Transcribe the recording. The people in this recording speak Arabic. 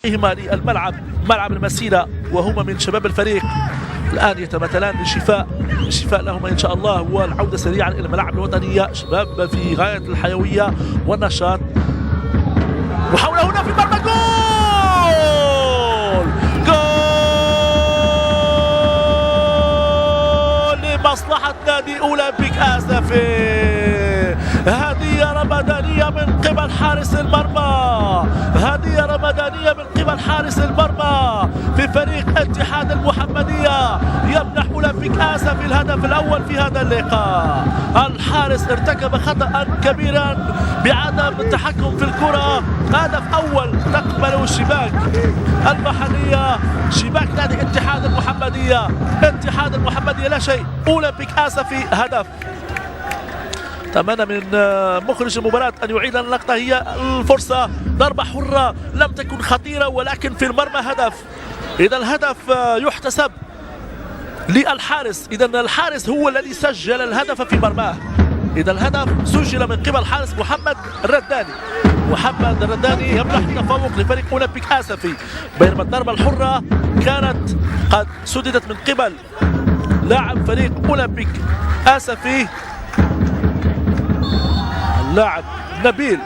للملعب ملعب المسيرة، وهما من شباب الفريق الآن يتمثلان الشفاء لهما إن شاء الله والعودة سريعا إلى الملاعب الوطنية. شباب في غاية الحيوية والنشاط. محاولة هنا في مرمى، جول لمصلحة نادي أولمبيك آسفي. هدية رمضانية من قبل حارس المرمى، هدية رمضانية من قبل حارس المرمى في فريق اتحاد المحمدية، يمنح أولمبيك آسفي الهدف الأول في هذا اللقاء. الحارس ارتكب خطأ كبيرا بعدم التحكم في الكرة. هدف أول تقبله الشباك المحلية، شباك نادي اتحاد المحمدية. اتحاد المحمدية لا شيء، أولمبيك آسفي هدف. أتمنى من مخرج المباراة أن يعيد اللقطة. هي الفرصة، ضربة حرة لم تكن خطيرة ولكن في المرمى هدف. إذا الهدف يحتسب للحارس، إذا الحارس هو الذي سجل الهدف في مرماه. إذا الهدف سجل من قبل حارس محمد الرداني. محمد الرداني يمنح تفوق لفريق أولمبيك آسفي، بينما الضربة الحرة كانت قد سددت من قبل لاعب فريق أولمبيك آسفي اللاعب نبيل